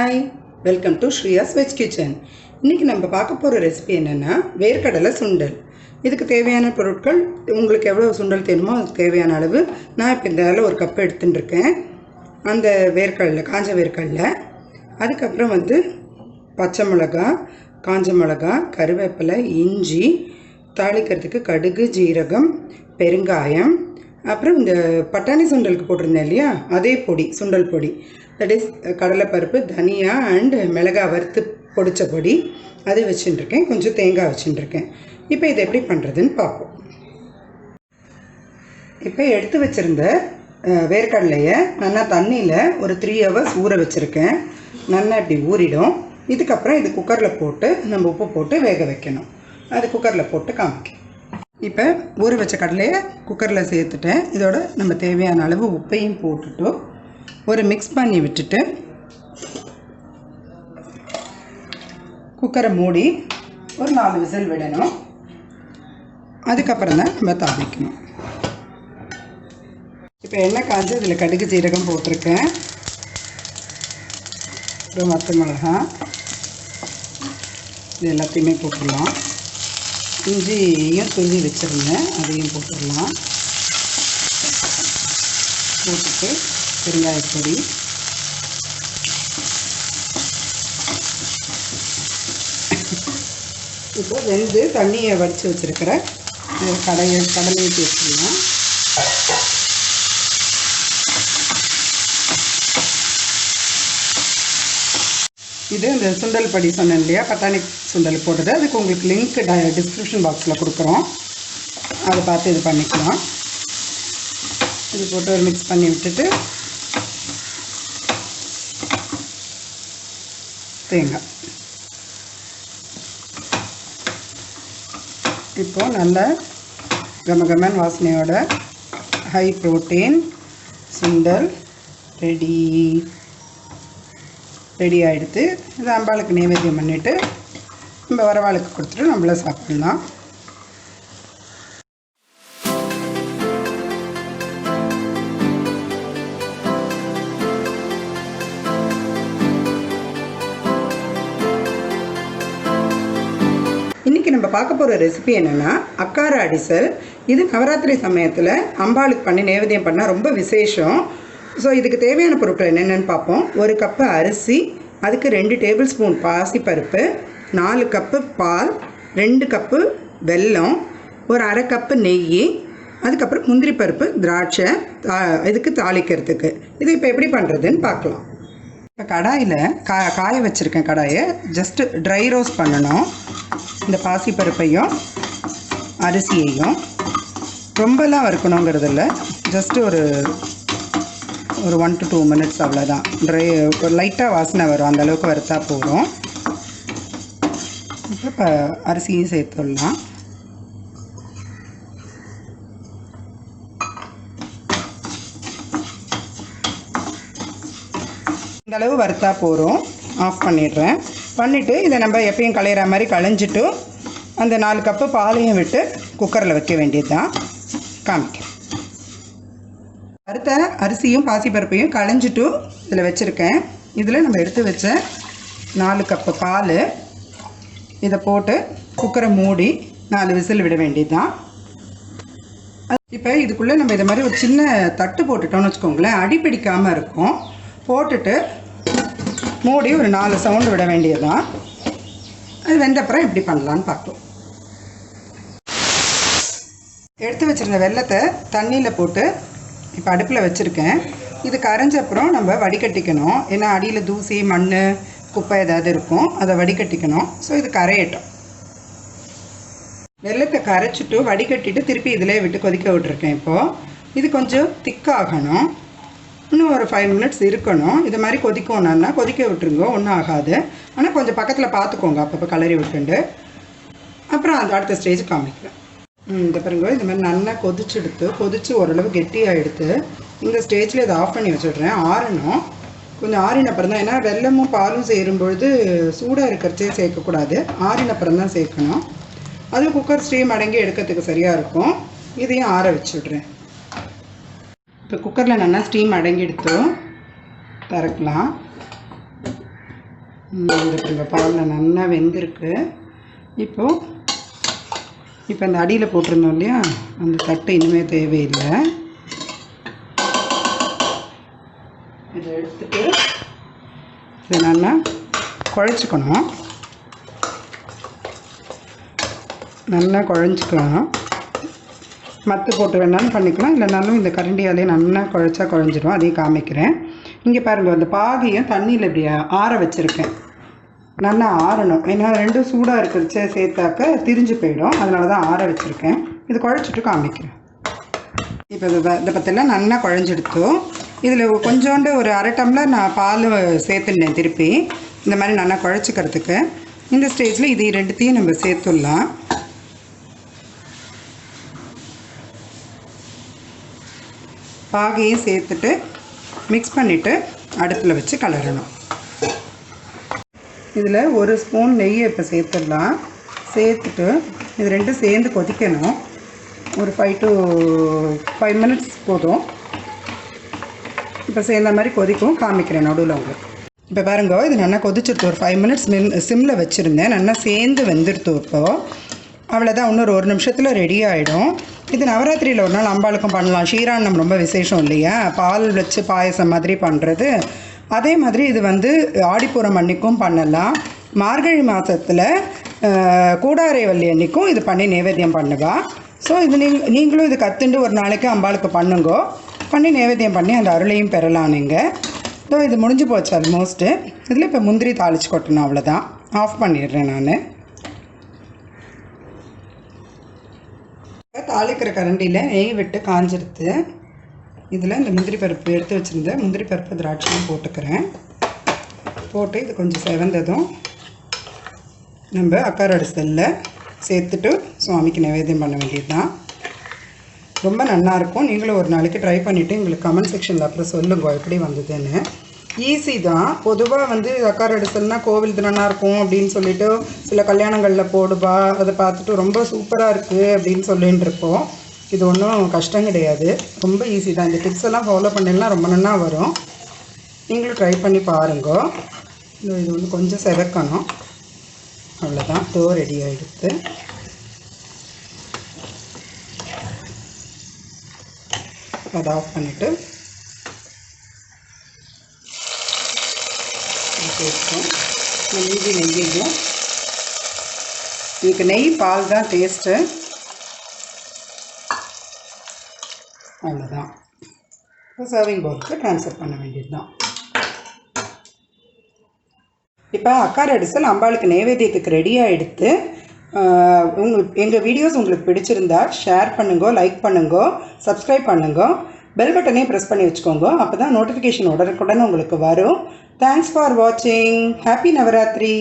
Hi, welcome to SriYa'sVegKitchen. இன்னைக்கு நம்ம பார்க்க போற ரெசிபி என்னன்னா வேர்க்கடலை சுண்டல். இதுக்கு தேவையான பொருட்கள் உங்களுக்கு எவ்வளவு சுண்டல் தேணுமோ அதுக்கு தேவையான அளவு நான் இப்போ இந்த அளவு ஒரு கப் எடுத்துட்டு இருக்கேன். அந்த வேர்க்கடலை காஞ்ச வேர்க்கடலை, அதுக்கு அப்புறம் பச்சை மிளகாய், காஞ்ச மிளகாய், கறிவேப்பிலை, இஞ்சி, தாளிக்கிறதுக்கு கடுகு, ஜீரகம், பெருங்காயம், அப்புறம் இந்த பட்டாணி சுண்டலுக்கு போட்டிருந்தேன் இல்லையா அதே பொடி, சுண்டல் பொடி, தட் இஸ் கடலைப்பருப்பு, தனியா அண்ட் மிளகாய் வறுத்து பொடிச்ச பொடி, அது வச்சுட்டுருக்கேன். கொஞ்சம் தேங்காய் வச்சுட்டுருக்கேன். இப்போ இதை எப்படி பண்ணுறதுன்னு பார்ப்போம். இப்போ எடுத்து வச்சுருந்த வேர்க்கடலையை நல்லா தண்ணியில் ஒரு 3 hours ஊற வச்சுருக்கேன். நல்லா இப்படி ஊறிடும். இதுக்கப்புறம் இது குக்கரில் போட்டு நம்ம உப்பு போட்டு வேக வைக்கணும். அது குக்கரில் போட்டு காமிக்கும். இப்போ ஊற வச்ச கடலையை குக்கரில் சேர்த்துட்டேன். இதோட நம்ம தேவையான அளவு உப்பையும் போட்டுட்டு ஒரு மிக்ஸ் பண்ணி விட்டுட்டு குக்கரை மூடி ஒரு 4 விசில் விடணும். அதுக்கப்புறம் தான் நம்ம தாளிக்கணும். இப்போ எண்ணெய் காய்ச்சி இதில் கடுகு, ஜீரகம் போட்டிருக்கேன். அப்புறம் வத்த மிளகாய், இது எல்லாத்தையுமே போட்டுடலாம். இஞ்சியும் துள்ளி வச்சுருந்தேன், அதையும் போட்டுடலாம். போட்டுட்டு பெருங்காயப்பொடி, இப்போ வெந்து தண்ணியை வடித்து வச்சுருக்கிற கடலையை சேர்த்துக்கலாம். இது இந்த சுண்டல் பொடி சொன்னேன் இல்லையா, பட்டாணி சுண்டல் போட்டது, அதுக்கு உங்களுக்கு லிங்க் டிஸ்கிரிப்ஷன் பாக்ஸில் கொடுக்குறோம். அதை பார்த்து இது பண்ணிக்கலாம். இது போட்டு ஒரு மிக்ஸ் பண்ணி விட்டுட்டு தேங்காய், இப்போ நல்ல கமகமன் வாசனையோட ஹை ப்ரோட்டீன் சுண்டல் ரெடி ஆகிடுது. இது அம்பாளுக்கு நைவேத்தியம் பண்ணிவிட்டு நம்ம வரவாளுக்கு கொடுத்துட்டு நம்மள சாப்பிட்லாம். இன்றைக்கி நம்ம பார்க்க போகிற ரெசிபி என்னென்னா அக்காரவடிசல். இது நவராத்திரி சமயத்தில் அம்பாளுக்கு பண்ணி நைவேத்தியம் பண்ணால் ரொம்ப விசேஷம். ஸோ இதுக்கு தேவையான பொருட்கள் என்னென்னு பார்ப்போம். 1 கப்பு அரிசி, அதுக்கு 2 டேபிள் ஸ்பூன் பாசிப்பருப்பு, 4 கப்பு பால், 2 கப்பு வெல்லம், ஒரு 1/2 கப்பு நெய், அதுக்கப்புறம் முந்திரி பருப்பு, திராட்சை, இதுக்கு தாளிக்கிறதுக்கு. இது இப்போ எப்படி பண்ணுறதுன்னு பார்க்கலாம். இப்போ கடாயில் காய வச்சுருக்கேன். கடாயை ஜஸ்ட்டு ட்ரை ரோஸ்ட் பண்ணணும். இந்த பாசிப்பருப்பையும் அரிசியையும் ரொம்பலாம் வறுக்கணுங்கிறது இல்லை, ஜஸ்ட்டு ஒரு 1 to 2 minutes அவ்வளோதான். ஒரு லைட்டாக வாசனை வரும், அந்தளவுக்கு வறுத்தா போதும். இப்போ அரிசியும் சேர்த்துடலாம். இந்தளவு வறுத்தா போதும். ஆஃப் பண்ணிடுறேன். பண்ணிவிட்டு இதை நம்ம எப்பயும் களையிற மாதிரி களைஞ்சிட்டு அந்த 4 கப்பு பாலையும் விட்டு குக்கரில் வைக்க வேண்டியது தான். காமிக்கிறேன். வறுத்த அரிசியும் பாசிப்பருப்பையும் களைஞ்சிட்டு இதில் வச்சுருக்கேன். இதில் நம்ம எடுத்து வச்ச 4 கப்பு பால் இதை போட்டு குக்கரை மூடி 4 விசில் விட வேண்டியது தான். இப்போ இதுக்குள்ளே நம்ம இதை மாதிரி ஒரு சின்ன தட்டு போட்டுட்டோம்னு வச்சுக்கோங்களேன், அடிப்பிடிக்காமல் இருக்கும். போட்டுட்டு மூடி ஒரு 4 சவுண்டு விட வேண்டியது தான். அது வெந்தப்புறம் எப்படி பண்ணலான்னு பார்ப்போம். எடுத்து வச்சுருந்த வெல்லத்தை தண்ணியில் போட்டு இப்போ அடுப்பில் வச்சுருக்கேன். இது கரைஞ்ச அப்புறம் நம்ம வடிகட்டிக்கணும். ஏன்னா அடியில் தூசி, மண், குப்பை ஏதாவது இருக்கும், அதை வடிகட்டிக்கணும். ஸோ இது கரையட்டும். வெல்லத்தை கரைச்சிட்டு வடிகட்டிட்டு திருப்பி இதிலே விட்டு கொதிக்க விட்டுருக்கேன். இப்போது இது கொஞ்சம் திக்காகணும். இன்னும் ஒரு 5 minutes இருக்கணும். இது மாதிரி கொதிக்கணும்னா கொதிக்க விட்டுருங்க, ஒன்றும் ஆகாது. ஆனால் கொஞ்சம் பக்கத்தில் பார்த்துக்கோங்க, அப்பப்போ கலரி விட்டுண்டு. அப்புறம் அந்த அடுத்த ஸ்டேஜ் காமிக்கிறேன். இந்த பாருங்க, இந்த மாதிரி நல்லா கொதிச்சு ஓரளவு கெட்டியாகிடுத்து. இந்த ஸ்டேஜில் இதை ஆஃப் பண்ணி வச்சுடுறேன். ஆறணும். கொஞ்சம் ஆறினப்புறம் தான், ஏன்னா வெல்லமும் பாலும் சேரும்பொழுது சூடாக இருக்கிறச்சே சேர்க்கக்கூடாது, ஆறினப்புறம் தான் சேர்க்கணும். அது குக்கர் ஸ்டீம் அடங்கி எடுக்கிறதுக்கு சரியாக இருக்கும். இதையும் ஆற வச்சுடுறேன். இப்போ குக்கரில் நல்லா ஸ்டீம் அடங்கி எடுத்து திறக்கலாம். வெந்திருக்குங்க, பாலில் நல்லா வெந்திருக்கு. இப்போ அந்த அடியில் போட்டிருந்தோம் இல்லையா, அந்த தட்டு இனிமேல் தேவையில்லை. இதை எடுத்துட்டு இதை நல்லா குழச்சிக்கணும். நல்லா குழஞ்சிக்கலாம். மத்து போட்டு வேணாலும் பண்ணிக்கலாம், இல்லைனாலும் இந்த கரண்டியாலே நல்லா குழச்சா குழஞ்சிடும். அதையும் காமிக்கிறேன். இங்கே பாருங்கள், அந்த பாகையும் தண்ணியில் இப்படி ஆற வச்சுருக்கேன். நல்லா ஆறணும், ஏன்னா ரெண்டும் சூடாக இருக்கிறச்ச சேர்த்தாக்க திரிஞ்சு போயிடும். அதனால தான் ஆற வச்சுருக்கேன். இது குழச்சிட்டு காமிக்கிறேன். இப்போ இதை பற்றிலாம் நல்லா குழஞ்செடுத்தோம். இதில் கொஞ்சோண்டு ஒரு அரை டம்ளர் நான் பால் சேர்த்துட்டேன் திருப்பி, இந்த மாதிரி நல்லா குழச்சிக்கிறதுக்கு. இந்த ஸ்டேஜில் இது ரெண்டுத்தையும் நம்ம சேர்த்துடலாம். பாகையும் சேர்த்துட்டு மிக்ஸ் பண்ணிவிட்டு அடுப்பில் வச்சு கலரணும். இதில் ஒரு ஸ்பூன் நெய்யை இப்போ சேர்த்துடலாம். சேர்த்துட்டு இது ரெண்டும் சேர்ந்து கொதிக்கணும். ஒரு 5 to 5 minutes போதும். இப்போ சேர்ந்த மாதிரி கொதிக்கும், காமிக்கிறேன் நடுவில் உங்களுக்கு. இப்போ பாருங்க, இது நல்லா கொதிச்சுட்டு ஒரு 5 minutes சிம்மில் வச்சுருந்தேன். நல்லா சேர்ந்து வெந்துடுத்து. இப்போது அவ்வளோதான், இன்னொரு 1 நிமிஷத்தில் ரெடி ஆகிடும். இது நவராத்திரியில் ஒரு நாள் அம்பாளுக்கும் பண்ணலாம். ஷீராண்ணம் ரொம்ப விசேஷம் இல்லையா, பால் வச்சு பாயசம் மாதிரி பண்ணுறது. அதே மாதிரி இது ஆடிப்பூரம் அன்றைக்கும் பண்ணலாம். மார்கழி மாதத்தில் கூடாரை வள்ளி அன்றைக்கும் இது பண்ணி நைவேத்தியம் பண்ணுவா. ஸோ இது நீங்களும் இது கற்றுண்டு ஒரு நாளைக்கு அம்பாளுக்கு பண்ணுங்கோ. பண்ணி நைவேத்தியம் பண்ணி அந்த அருளையும் பெறலாம் நீங்கள். ஸோ இது முடிஞ்சு போச்சு ஆல்மோஸ்ட்டு. இதில் இப்போ முந்திரி தாளித்து கொட்டணும், அவ்வளோதான். ஆஃப் பண்ணிடுறேன் நான். தாளிக்கிற கரண்டியில் நெய் விட்டு காஞ்சிடுத்து. இதில் இந்த முந்திரி பருப்பு எடுத்து வச்சுருந்த முந்திரி பருப்பு திராட்சையும் போட்டுக்கிறேன். போட்டு இது கொஞ்சம் செவந்ததும் நம்ம அக்காரவடிசலில் சேர்த்துட்டு சுவாமிக்கு நைவேத்தியம் பண்ண வேண்டியது தான். ரொம்ப நல்லாயிருக்கும். நீங்களும் ஒரு நாளைக்கு ட்ரை பண்ணிவிட்டு எங்களுக்கு கமெண்ட் செக்ஷனில் அப்புறம் சொல்லுங்க எப்படி வந்ததுன்னு. ஈஸி தான். பொதுவாக அக்காரவடிசல்னால் கோவில் நல்லாயிருக்கும் அப்படின்னு சொல்லிட்டு சில கல்யாணங்களில் போடுவா. அதை பார்த்துட்டு ரொம்ப சூப்பராக இருக்குது அப்படின்னு சொல்லிட்டு இருப்போம். இது ஒன்றும் கஷ்டம் கிடையாது, ரொம்ப ஈஸி தான். இந்த டிப்ஸ் எல்லாம் ஃபாலோ பண்ணினா ரொம்ப நல்லா வரும். நீங்களும் ட்ரை பண்ணி பாருங்க. இது கொஞ்சம் செவக்கணும், அவ்வளோதான். டோ ரெடி ஆகிடுது. அதை ஆஃப் பண்ணிவிட்டு சேர்த்தோம். மீதி நெய்யையும், இதுக்கு நெய் பால் தான் டேஸ்ட்டு. அவ்வளோதான். இப்போ சர்விங் பவுலுக்கு ட்ரான்ஸ்ஃபர் பண்ண வேண்டியது தான். இப்போ அக்காரவடிசல் அம்பாளுக்கு நைவேத்தியத்துக்கு ரெடி ஆகிடுத்து. எங்கள் வீடியோஸ் உங்களுக்கு பிடிச்சிருந்தா ஷேர் பண்ணுங்க, லைக் பண்ணுங்க, சப்ஸ்கிரைப் பண்ணுங்க, பெல் பட்டனையும் ப்ரெஸ் பண்ணி வச்சுக்கோங்க. அப்போ தான் நோட்டிஃபிகேஷன் உடனுக்குடன் உங்களுக்கு வரும். தேங்க்ஸ் ஃபார் வாட்சிங். ஹாப்பி நவராத்திரி.